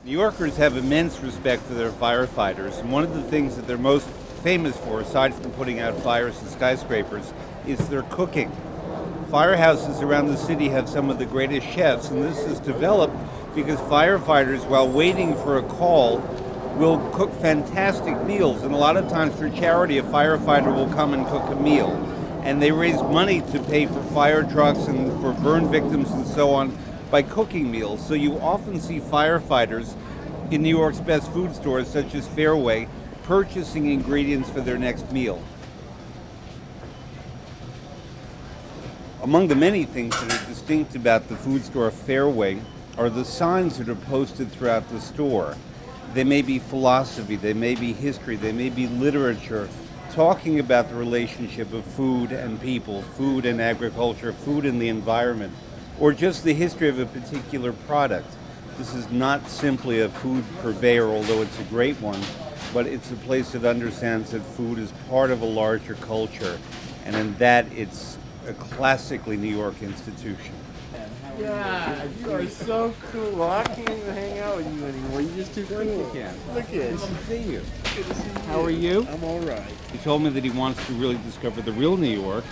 New Yorkers have immense respect for their firefighters, and one of the things that they're most famous for, aside from putting out fires in skyscrapers, is their cooking. Firehouses around the city have some of the greatest chefs, and this is developed because firefighters, while waiting for a call, will cook fantastic meals. And a lot of times for charity, a firefighter will come and cook a meal. And they raise money to pay for fire trucks and for burn victims and so on by cooking meals. So you often see firefighters in New York's best food stores, such as Fairway, purchasing ingredients for their next meal. Among the many things that are distinct about the food store Fairway are the signs that are posted throughout the store. They may be philosophy, they may be history, they may be literature, talking about the relationship of food and people, food and agriculture, food and the environment, or just the history of a particular product. This is not simply a food purveyor, although it's a great one, but it's a place that understands that food is part of a larger culture, and in that it's a classically New York institution. Yeah, you are so cool. I can't even hang out with you anymore. You're just too cool. You can. Look at Good to see you. Good to see you. How are you? I'm all right. He told me that he wants to really discover the real New York.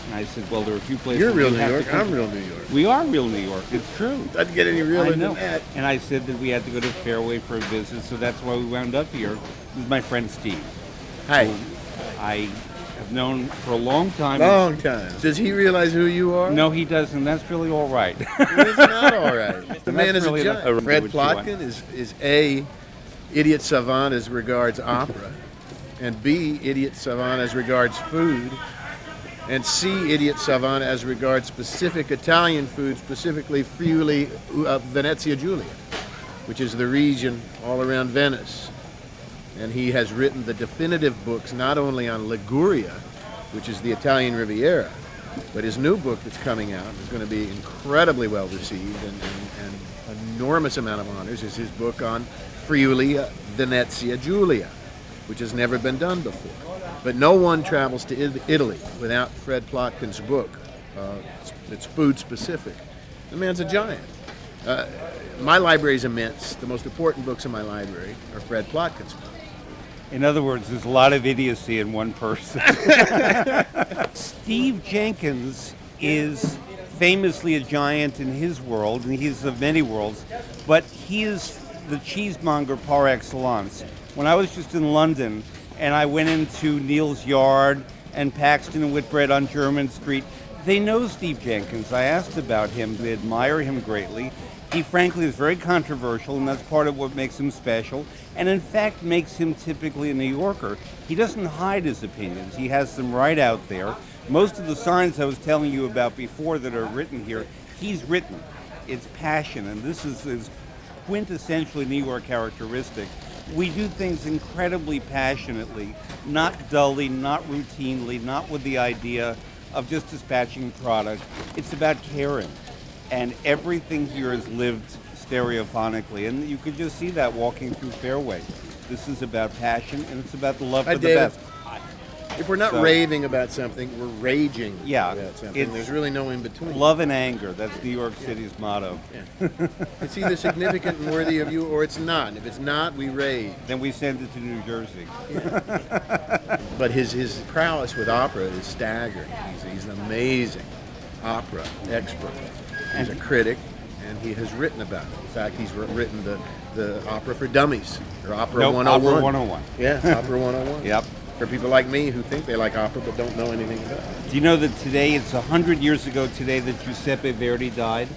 And I said, well, there are a few places. You're real we New have York. to come I'm to. real New York. We are real New York. It's true. Doesn't get any realer I know. than that. And I said that we had to go to Fairway for a visit, so that's why we wound up here. This is my friend Steve. Hi. Who I have known for a long time. Long time. Does he realize who you are? No, he doesn't. That's really all right. It's not all right. The man is really a not- giant. Fred what you want. Plotkin is A, idiot savant as regards opera, and B, idiot savant as regards food, and C, idiot savant as regards specific Italian food, specifically Friuli, Venezia Giulia, which is the region all around Venice. And he has written the definitive books not only on Liguria, which is the Italian Riviera, but his new book that's coming out is going to be incredibly well received and enormous amount of honors is his book on Friuli, Venezia Giulia, which has never been done before. But no one travels to Italy without Fred Plotkin's book. It's food specific. The man's a giant. My library is immense. The most important books in my library are Fred Plotkin's books. In other words, there's a lot of idiocy in one person. Steve Jenkins is famously a giant in his world, and he's of many worlds, but he is the cheesemonger par excellence. When I was just in London, and I went into Neil's Yard and Paxton and Whitbread on Jermyn Street, they know Steve Jenkins. I asked about him. They admire him greatly. He frankly is very controversial, and that's part of what makes him special, and in fact makes him typically a New Yorker. He doesn't hide his opinions. He has them right out there. Most of the signs I was telling you about before that are written here, he's written. It's passion, and this is quintessentially New York characteristic. We do things incredibly passionately, not dully, not routinely, not with the idea of just dispatching product. It's about caring. And everything here is lived stereophonically. And you could just see that walking through Fairway. This is about passion, and it's about the love for the David. best. If we're not raving about something, we're raging about something. it's There's really no in between. Love and anger. That's New York City's motto. Yeah. It's either significant and worthy of you, or it's not. And if it's not, we rage. Then we send it to New Jersey. But his prowess with opera is staggering. He's an amazing opera expert. He's a critic, and he has written about it. In fact, he's written the opera for dummies, or Opera 101. Opera 101. Yeah, it's Opera 101. Yep. For people like me who think they like opera but don't know anything about it. Do you know that today, it's 100 years ago today that Giuseppe Verdi died?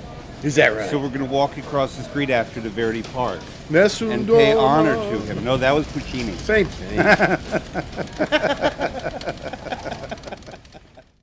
Is that right? So we're going to walk across the street after the Verdi Park Nessun and pay Dorma. honor to him. No, that was Puccini. Same thing.